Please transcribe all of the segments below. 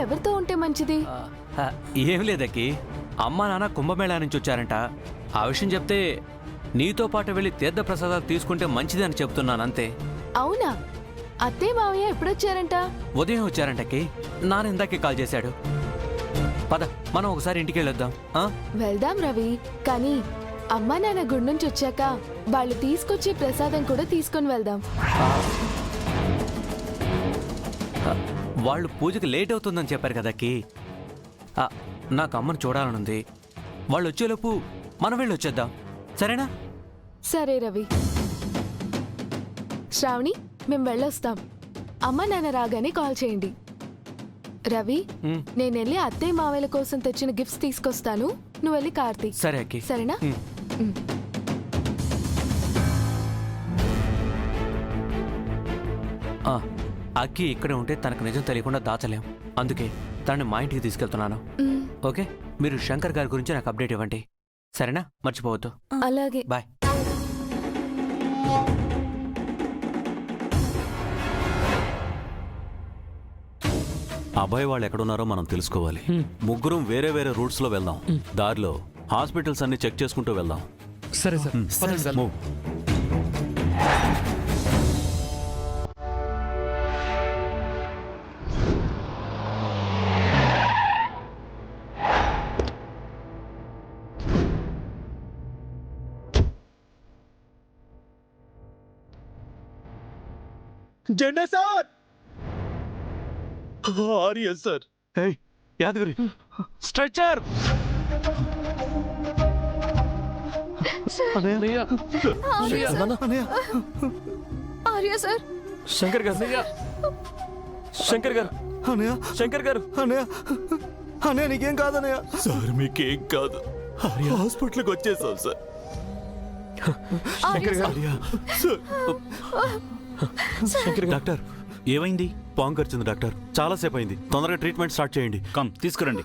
ఎవరితో ఉంటే మంచిది? ఏం లేదక్కి, అమ్మా నాన్న కుంభమేళా నుంచి వచ్చారంట. ఆ విషయం చెప్తే నీతో పాటు వెళ్ళి తీర్థప్రసాదాలు తీసుకుంటే మంచిది అని చెప్తున్నాను అంతే. అవునా? అత్తయ్య మావయ్య ఎప్పుడొచ్చారంట? ఉదయం వచ్చారంటకి. నాన్న ఇందాకే కాల్ చేశాడు. పద మనం ఒకసారి ఇంటికి వెళ్ళొద్దాం. వెళ్దాం రవి, కానీ అమ్మా నాన్న గుడి నుంచి వచ్చాక వాళ్ళు తీసుకొచ్చే ప్రసాదం కూడా తీసుకొని వెళ్దాం. వాళ్ళు పూజకి లేట్ అవుతుందని చెప్పారు కదక్కి. నాకు అమ్మను చూడాలనుంది. వాళ్ళు వచ్చేలోపు మనం వెళ్ళి వచ్చేద్దాం, సరేనా? సరే రవి. శ్రావణి, మేము వెళ్ళొస్తాం. అమ్మ నాన్న రాగానే కాల్ చేయండి. రవి, నేను వెళ్ళి అత్తయ్య మావయ్యల కోసం తెచ్చిన గిఫ్ట్స్ తీసుకొస్తాను. నువ్వు వెళ్ళి కార్తీ. సరే అక్కి. సరేనా? అక్కి ఇక్కడే ఉంటే తనకు నిజం తెలియకుండా దాచలేం. అందుకే తనని మా ఇంటికి తీసుకెళ్తున్నాను. ఓకే, మీరు శంకర్ గారి గురించి నాకు అప్డేట్ ఇవ్వండి, సరేనా? మర్చిపోవద్దు. అలాగే. బాయ్. అబ్బాయి వాళ్ళు ఎక్కడున్నారో మనం తెలుసుకోవాలి. ముగ్గురం వేరే వేరే రూట్స్ లో వెళ్దాం. దారిలో హాస్పిటల్స్ అన్ని చెక్ చేసుకుంటూ వెళ్దాం. సరే సార్. మూవ్. జెండా సార్. ఆర్యన్ సార్. ఏయ్ యాదగిరి, స్ట్రెచర్. ఆర్య సార్. శంకర్ గారు. శంకర్ గారు. శంకర్ గారు. అన్నయ్య నీకేం కాదన్నయ్య. సార్ మీకేం కాదు, హాస్పిటల్కి వచ్చేసాం సార్. శంకర్ గారు. శంకర్ డాక్టర్ ఏమైంది? పాము కరిచింది డాక్టర్. చాలాసేపు అయింది, తొందరగా ట్రీట్మెంట్ స్టార్ట్ చేయండి. కమ్ తీసుకురండి.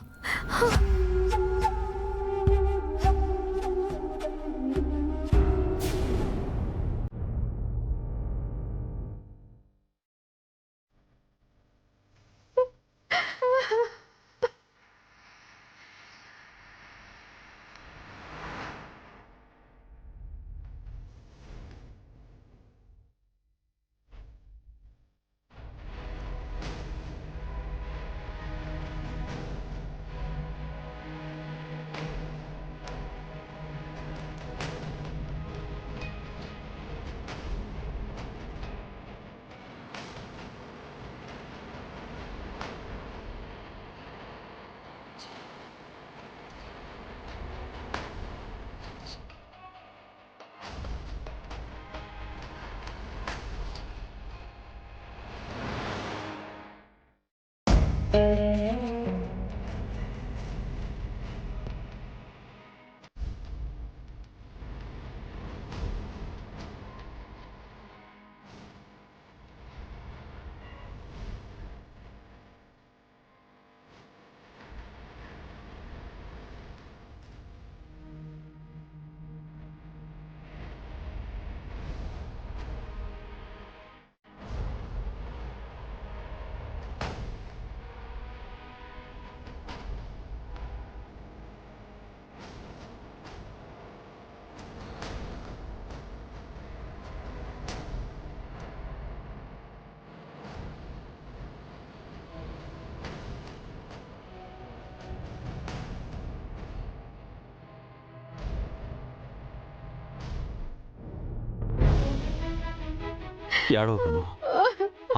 ఏడవకమ్మా,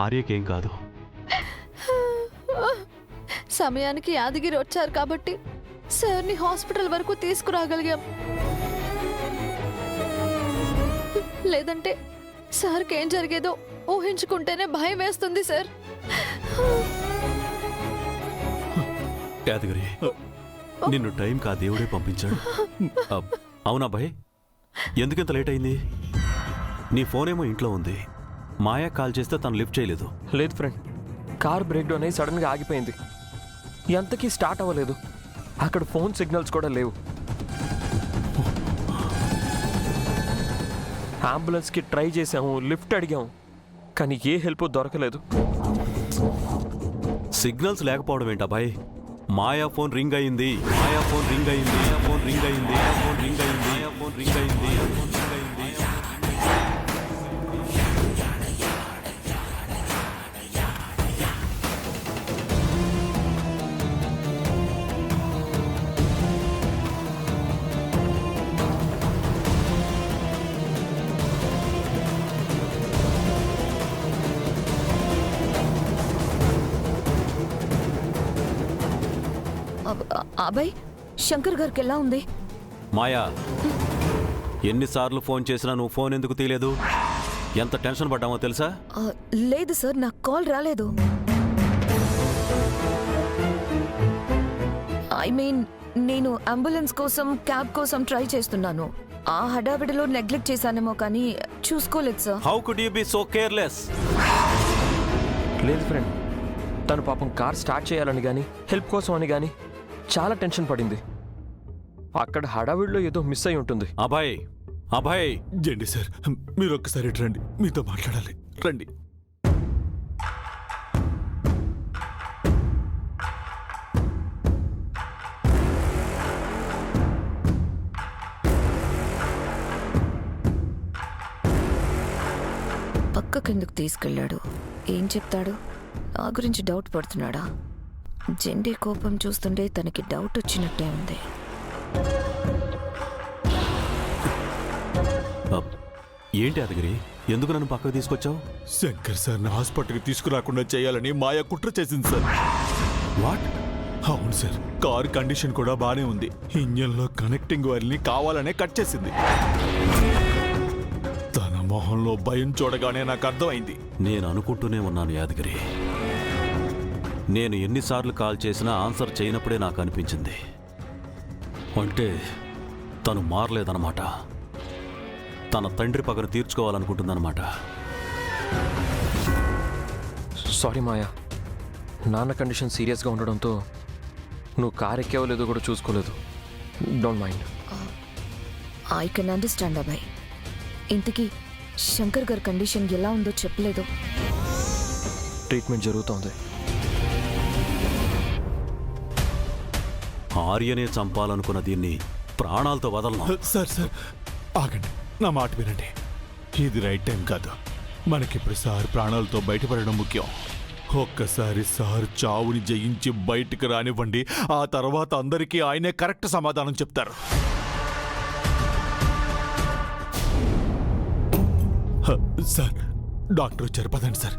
ఆర్యకేం కాదు. సమయానికి యాదగిరి వచ్చారు కాబట్టి సార్ని హాస్పిటల్ వరకు తీసుకురాగలిగాం. లేదంటే సార్కి ఏం జరిగేదో ఊహించుకుంటేనే భయం వేస్తుంది సార్. యాదగిరి, నిన్ను టైంకి ఆ దేవుడే పంపించాడు. అవునా భయ్, ఎందుకింత లేట్ అయింది? నీ ఫోన్ ఏమో ఇంట్లో ఉంది. మాయా కాల్ చేస్తే తను లిఫ్ట్ చేయలేదు. లేదు ఫ్రెండ్, కార్ బ్రేక్ డౌన్ అయ్యి సడన్గా ఆగిపోయింది. ఎంతకీ స్టార్ట్ అవ్వలేదు. అక్కడ ఫోన్ సిగ్నల్స్ కూడా లేవు. అంబులెన్స్కి ట్రై చేసాము, లిఫ్ట్ అడిగాము, కానీ ఏ హెల్ప్ దొరకలేదు. సిగ్నల్స్ లేకపోవడం ఏంటబ్బాయ్? మాయా ఫోన్ రింగ్ అయింది, మాయా ఫోన్ రింగ్ అయింది, మాయా ఫోన్ రింగ్ అయింది, మాయా ఫోన్ రింగ్ అయింది, మాయా ఫోన్ రింగ్ అయింది, మాయా ఫోన్ రింగ్ అయింది. అబ్బాయ్, శంకర్ గారికి ఎలా ఉంది? మాయా, ఎన్నిసార్లు ఫోన్ చేసినా నువ్వు ఫోన్ ఎందుకు తీయలేదు? ఎంత టెన్షన్ పడ్డామో తెలుసా? లేదు సార్, నాకు కాల్ రాలేదు. ఐ మీన్, నేను అంబులెన్స్ కోసం, క్యాబ్ కోసం ట్రై చేస్తున్నాను. ఆ హడావిడిలో నెగ్లెక్ట్ చేశానేమో కానీ చూసుకోలేదు sir. How could you be so careless? లేదు ఫ్రెండ్, తను పాపం కార్ స్టార్ట్ చేయాలని కానీ హెల్ప్ కోసం అని కానీ చాలా టెన్షన్ పడింది. అక్కడ హడావిడిలో ఏదో మిస్ అయి ఉంటుంది. అభయ్, అభయ్, జండి సార్, మీరు ఒక్కసారి ఇటు రండి, మీతో మాట్లాడాలి. రండి. పక్కకెందుకు తీసుకెళ్ళాడు? ఏం చెప్తాడు? నా గురించి డౌట్ పడుతున్నాడా? జెండే కోపం చూస్తుంటే తనకి డౌట్ వచ్చినట్టే ఉంది. ఏంటి అదగిరి, ఎందుకు నన్ను పక్కకు తీసుకొచ్చావు? శంకర్ సార్ని హాస్పిటల్కి తీసుకురాకుండా చేయాలని మాయా కుట్ర చేసింది సార్. వాట్? అవును సార్, కార్ కండిషన్ కూడా బానే ఉంది. ఇంజన్లో కనెక్టింగ్ వైర్ని కావాలనే కట్ చేసింది. తన మొహంలో భయం చూడగానే నాకు అర్థమైంది. నేను అనుకుంటూనే ఉన్నాను యాదగిరి. నేను ఎన్నిసార్లు కాల్ చేసినా ఆన్సర్ చేయనప్పుడే నాకు అనిపించింది. అంటే తను మారలేదన్నమాట. తన తండ్రి పగను తీర్చుకోవాలనుకుంటుందన్నమాట. సారీ మాయా, నాన్న కండిషన్ సీరియస్గా ఉండడంతో నువ్వు కార్ ఎక్కావో లేదో కూడా చూసుకోలేదు. Don't mind. I can understand అబ్బాయి. ఇంతకీ శంకర్ గారి కండిషన్ ఎలా ఉందో చెప్పలేదు. ట్రీట్మెంట్ జరుగుతోంది. ఆర్యనే చంపాలనుకున్న దీన్ని ప్రాణాలతో వదలను. సార్ సార్, ఆగండి, నా మాట వినండి. ఇది రైట్ టైం కాదు. మనకిప్పుడు సార్ ప్రాణాలతో బయటపడడం ముఖ్యం. ఒక్కసారి సార్ చావుని జయించి బయటికి రానివ్వండి. ఆ తర్వాత అందరికీ ఆయనే కరెక్ట్ సమాధానం చెప్తారు. సార్, డాక్టర్ వచ్చారు, పదండి సార్.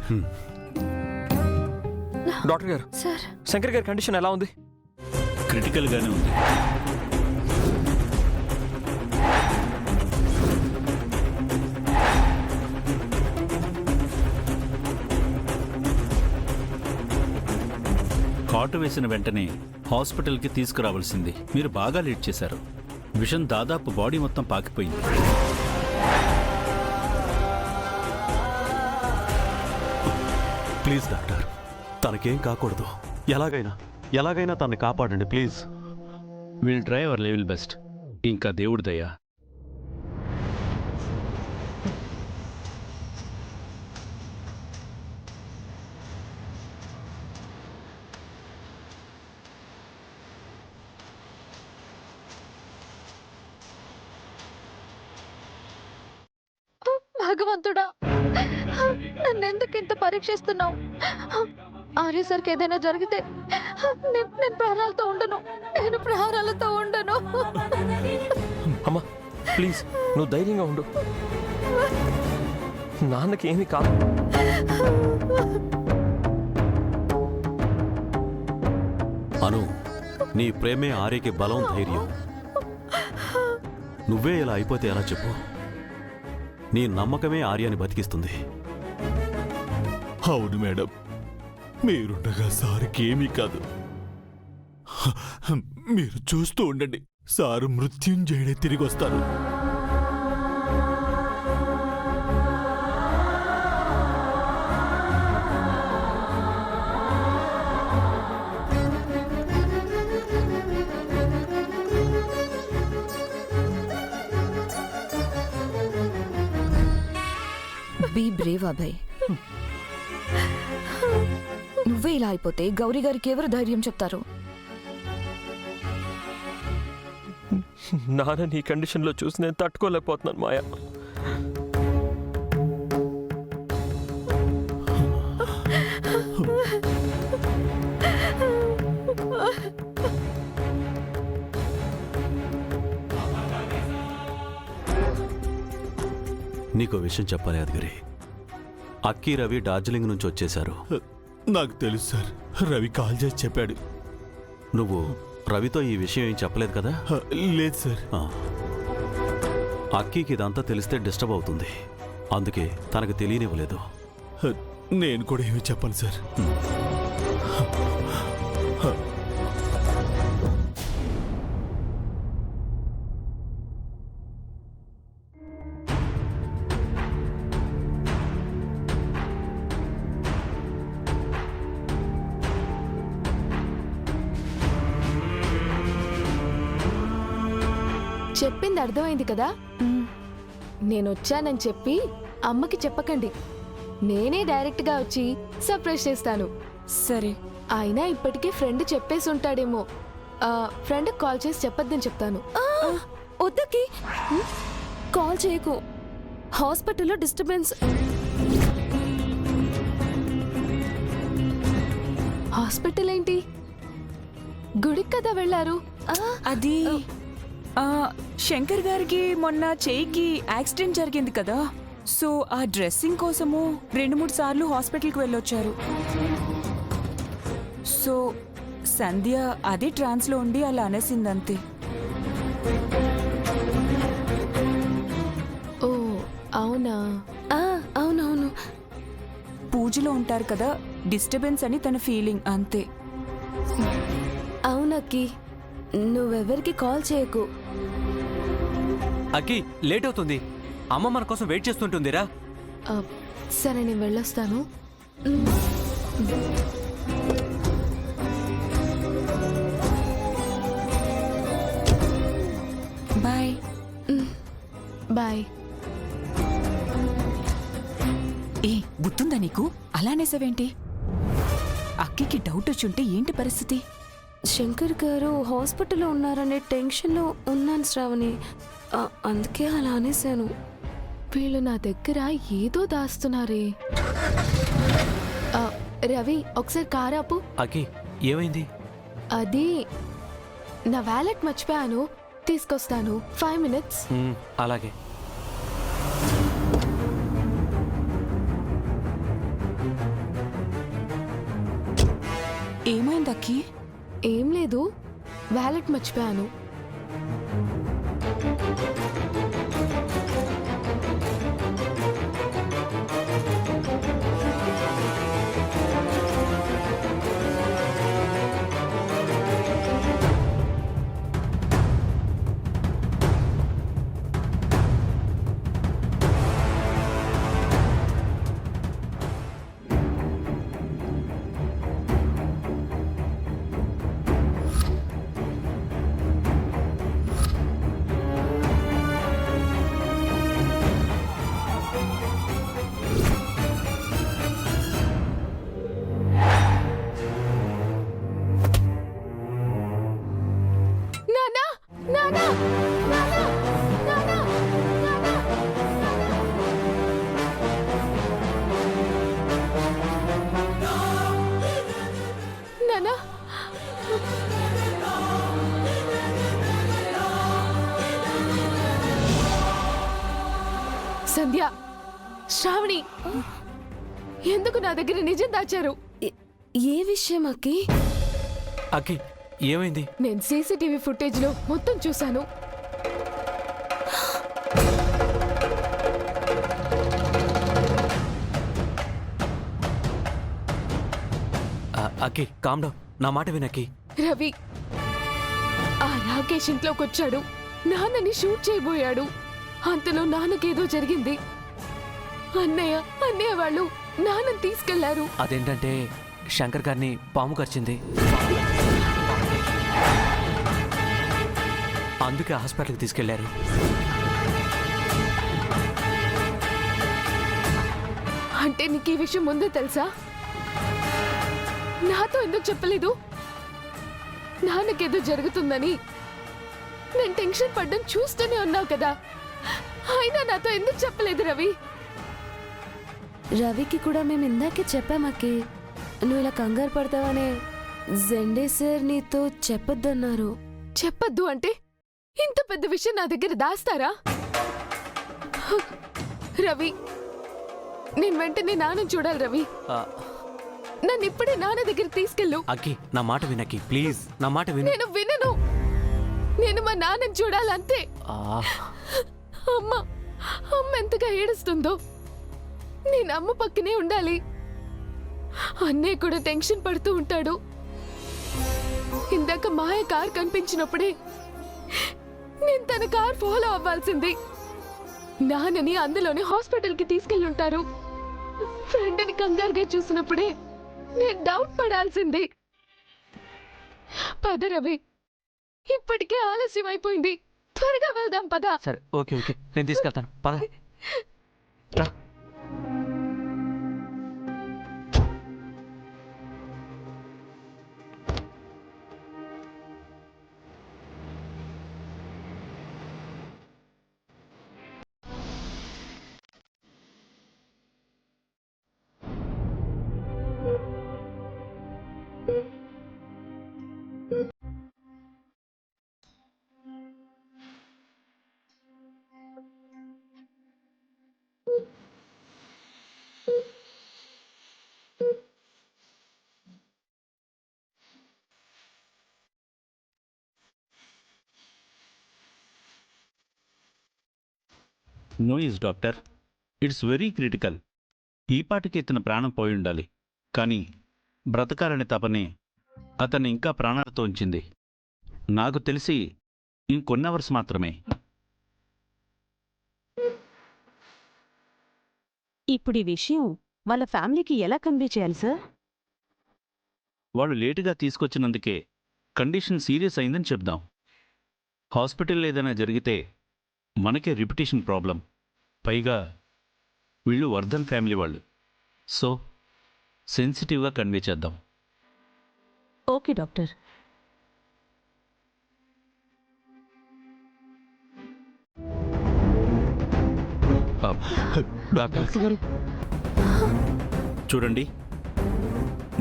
డాక్టర్ గారు, సార్, శంకర్ గారి కండిషన్ ఎలా ఉంది? క్రిటికల్గానే ఉంది. కాటు వేసిన వెంటనే హాస్పిటల్కి తీసుకురావాల్సింది. మీరు బాగా లేట్ చేశారు. విషం దాదాపు బాడీ మొత్తం పాకిపోయింది. ప్లీజ్ డాక్టర్, తనకేం కాకూడదు. ఎలాగైనా తనని కాపాడండి please. Will try our level best. ఇంకా దేవుడి దయ. భగవంతుడా, నన్నెందుకు ఇంత పరీక్షిస్తున్నావు? ఆర్య సార్కి ఏదైనా జరిగితే నేను ప్రాణాలతో ఉండను. నేను ప్రాణాలతో ఉండను. అమ్మా ప్లీజ్, నువ్వు ధైర్యంగా ఉండు. నాన్నకి ఏమీ కాదు. అను, నీ ప్రేమే ఆర్యకి బలం, ధైర్యం. నువ్వే ఇలా అయిపోతే ఎలా చెప్పు? నీ నమ్మకమే ఆర్యాని బతికిస్తుంది. అవును మేడం, మీరుండగా సార్కి ఏమీ కాదు. మీరు చూస్తూ ఉండండి, సారు మృత్యుంజయుడే తిరిగి వస్తారు. Be brave Abhay. నువ్వే ఇలా అయిపోతే గౌరీ గారికి ఎవరు ధైర్యం చెప్తారు? నాన్న నీ కండిషన్లో చూసి నేను తట్టుకోలేకపోతున్నాను మాయా. నీకో విషయం చెప్పాలి యాదగిరి. అక్కి రవి డార్జిలింగ్ నుంచి వచ్చేశారు. నాకు తెలుసు సార్, రవి కాల్ చేసి చెప్పాడు. నువ్వు రవితో ఈ విషయం ఏం చెప్పలేదు కదా? లేదు సార్. ఆ. అక్కీకి ఇదంతా తెలిస్తే డిస్టర్బ్ అవుతుంది, అందుకే తనకు తెలియనివ్వలేదు. నేను కూడా ఏమీ చెప్పను సార్. చెప్పింది అర్థమైంది కదా? నేనొచ్చానని చెప్పి అమ్మకి చెప్పకండి. నేనే డైరెక్ట్గా వచ్చి సర్ప్రైజ్ చేస్తాను. సరే. అయినా ఇప్పటికే ఫ్రెండ్ చెప్పేసి ఉంటాడేమో. ఫ్రెండ్ కాల్ చేసి చెప్పొద్దని చెప్తాను. వద్దకి కాల్ చేయకు. హాస్పిటల్లో డిస్టర్బెన్స్. హాస్పిటల్ ఏంటి? గుడికి కదా వెళ్ళారు. అది శంకర్ గారికి మొన్న చెయ్యికి యాక్సిడెంట్ జరిగింది కదా, సో ఆ డ్రెస్సింగ్ కోసము 2-3 సార్లు హాస్పిటల్కి వెళ్ళొచ్చారు. సో సంధ్య అదే ట్రాన్స్లో ఉండి అలా అనేసిందంతే. ఓ అవునా? అవునవును. పూజలో ఉంటారు కదా, డిస్టర్బెన్స్ అని తన ఫీలింగ్ అంతే. అవునక్కి, నువ్వెవరికి కాల్ చేయకు. అక్కి లేట్ అవుతుంది, అమ్మ మన కోసం వెయిట్ చేస్తుంటుందిరా. సరే, నేను వెళ్ళొస్తాను. బాయ్. బాయ్. ఏ గుర్తుందా నీకు? అలానేసావేంటి? అక్కికి డౌట్ వచ్చుంటే ఏంటి పరిస్థితి? శంకర్ గారు హాస్పిటల్లో ఉన్నారనే టెన్షన్లో ఉన్నాను శ్రావణి, అందుకే అలా అనేశాను. వీళ్ళు నా దగ్గర ఏదో దాస్తున్నారే. రవి, ఒకసారి కారు ఆపు. అక్కి ఏమైంది? అది నా వ్యాలెట్ మర్చిపోయాను, తీసుకొస్తాను. 5 minutes. అలాగే. ఏమైంది అక్కి? ఏం లేదు, వ్యాలెట్ మర్చిపోయాను. నానా, నానా, నానా, నానా, నానా. సంధ్య, శ్రావణి, ఎందుకు నా దగ్గర నిజం దాచారు? ఏ విషయం అక్కి? అక్కి ఏమైంది? నేను సీసీటీవీ ఫుటేజ్ లో మొత్తం చూశాను. అక్కి కామ్ డౌన్, నా మాట వినక్కి. రవి ఆ రాకేష్ ఇంట్లోకి వచ్చాడు, నాన్నని షూట్ చేయబోయాడు. అంతలో నాన్నకేదో జరిగింది. అన్నయ్య వాళ్ళు నాన్నని తీసుకెళ్లారు. అదేంటంటే శంకర్ గారిని పాము కరిచింది, అందుకే హాస్పిటల్కి తీసుకెళ్లారు. అంటే నీకు ఈ విషయం ముందే తెలుసా? నాతో ఎందుకు చెప్పలేదు? నాన్నకేదో జరుగుతుందని నేను టెన్షన్ పడ్డం చూస్తూనే ఉన్నావు కదా, అయినా నాతో ఎందుకు చెప్పలేదు రవి? రవికి కూడా మేము ఇందాకే చెప్పామక్కి, నువ్వు ఇలా కంగారు పడతావనే జెండే సార్ నీతో చెప్పొద్దన్నారు. చెప్పొద్దు అంటే ఇంత పెద్ద విషయం నా దగ్గర దాస్తారా? రవి, నేను వెంటనే నాన్న చూడాలి రవి. ఆ, నన్ను ఇప్పుడే నాన్న దగ్గర తీసుకెళ్ళు. అక్కి నా మాట వినక్కి, ప్లీజ్ నా మాట విను. నేను వినను. నేను మా నాన్నని చూడాలంతే. ఆ, అమ్మ అమ్మ ఎంతగా ఏడుస్తుందో, నేను అమ్మ పక్కనే ఉండాలి. అన్నయ్య కూడా టెన్షన్ పడుతూ ఉంటాడు. ఇందాక మాయ కార్ కనిపించినప్పుడే నేను తన కార్ ఫాలో అవ్వాల్సింది. నాన్నని అందులోనే హాస్పిటల్కి తీసుకెళ్ళుంటారు. ఫ్రెండ్ని కంగారుగా చూసినప్పుడే నేను డౌట్ పడాల్సింది. పద రవి, ఇప్పటికే ఆలస్యం అయిపోయింది. త్వరగా వెళ్దాం పద. సరే ఓకే ఓకే, నేను తీసుకెళ్తాను, పద రా. No use doctor, it's very critical. ఈ పాటికి ఇతని ప్రాణం పోయి ఉండాలి, కానీ బ్రతకాలనే తపనే అతన్ని ఇంకా ప్రాణాలతో ఉంచింది. నాకు తెలిసి ఇంకొన్ని అవర్స్ మాత్రమే. ఇప్పుడు ఈ విషయం వాళ్ళ ఫ్యామిలీకి ఎలా కన్వే చేయాలి సార్? వాళ్ళు లేటుగా తీసుకొచ్చినందుకే కండిషన్ సీరియస్ అయిందని చెప్దాం. హాస్పిటల్ ఏదైనా జరిగితే మనకే రిపిటేషన్ ప్రాబ్లం. పైగా వీళ్ళు వర్ధన్ ఫ్యామిలీ వాళ్ళు, సో సెన్సిటివ్గా కన్వే చేద్దాం. Okay doctor. చూడండి,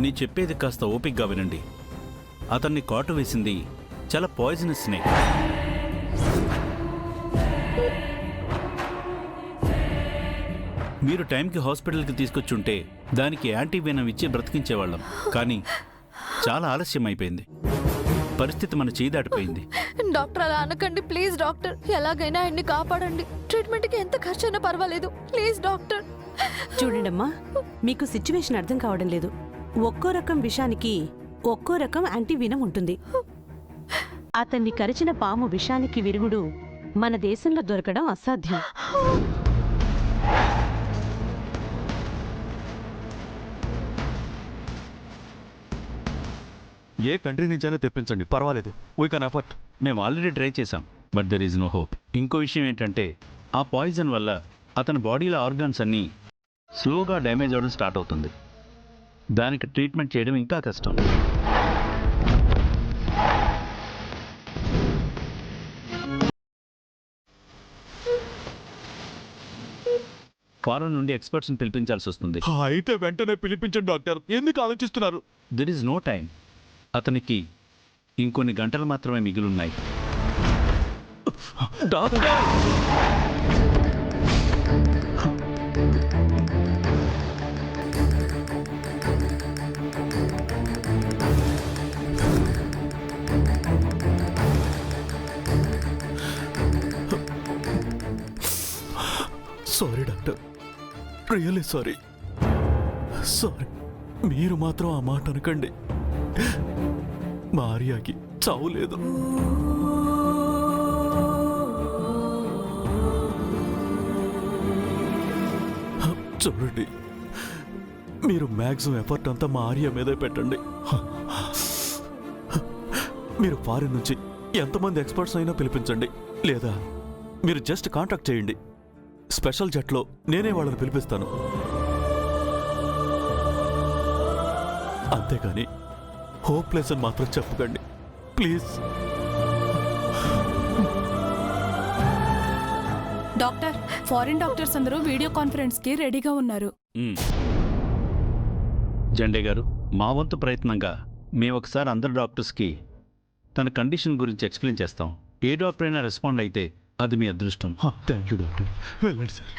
నీ చెప్పేది కాస్త ఓపిక్గా వినండి. అతన్ని కాటు వేసింది చాలా పాయిజనస్ స్నేక్. మీరు టైంకి హాస్పిటల్కి తీసుకొచ్చుంటే దానికి యాంటీవెనం ఇచ్చి బ్రతికించేవాళ్ళం, కానీ చాలా ఆలస్యం అయిపోయింది. పరిస్థితి మన చేయి దాటిపోయింది. డాక్టర్ అలా అనకండి ప్లీజ్. డాక్టర్ ఎలాగైనా ఆయన్ని కాపాడండి. ట్రీట్మెంట్కి ఎంత ఖర్చు అయినా పర్వాలేదు ప్లీజ్ డాక్టర్. చూడండమ్మా, మీకు సిచ్యువేషన్ అర్థం కావడం లేదు. ఒక్కో రకం విషానికి ఒక్కో రకం యాంటీవీనం ఉంటుంది. అతన్ని కరిచిన పాము విషానికి విరుగుడు మన దేశంలో దొరకడం అసాధ్యం. ఏ కంట్రీ నుంచైనా తెప్పించండి, పర్వాలేదు. We can effort. మేము ఆల్రెడీ ట్రై చేశాం, but there is no hope. ఇంకో విషయం ఏంటంటే, ఆ పాయిజన్ వల్ల అతని బాడీలో ఆర్గాన్స్ అన్నీ స్లోగా డ్యామేజ్ అవ్వడం స్టార్ట్ అవుతుంది. దానికి ట్రీట్మెంట్ చేయడం ఇంకా కష్టం. ఫారెన్ నుండి ఎక్స్పర్ట్స్ని పిలిపించాల్సి వస్తుంది. అయితే వెంటనే పిలిపించండి డాక్టర్. ఎందుకు ఆలోచిస్తున్నారు? There is no time. అతనికి ఇంకొన్ని గంటలు మాత్రమే మిగిలిన్నాయి. Sorry doctor, really sorry. Sorry. మీరు మాత్రం ఆ మాట అనకండి. మారియాకి చావు లేదు. చూడండి, మీరు మ్యాక్సిమం ఎఫర్ట్ అంతా మా ఆర్య మీదే పెట్టండి. మీరు ఫారిన్ నుంచి ఎంతమంది ఎక్స్పర్ట్స్ అయినా పిలిపించండి, లేదా మీరు జస్ట్ కాంటాక్ట్ చేయండి. స్పెషల్ జట్లో నేనే వాళ్ళని పిలిపిస్తాను. అంతేగాని హోప్లెస్ అని మాత్రం చెప్పకండి ప్లీజ్. డాక్టర్, ఫారిన్ డాక్టర్స్ అందరూ వీడియో కాన్ఫరెన్స్కి రెడీగా ఉన్నారు. జెండే గారు, మా వంతు ప్రయత్నంగా మేము ఒకసారి అందరు డాక్టర్స్కి తన కండిషన్ గురించి ఎక్స్ప్లెయిన్ చేస్తాం. ఏ డాక్టర్ అయినా రెస్పాండ్ అయితే అది మీ అదృష్టం. Thank you doctor. వెళ్ళండి సార్.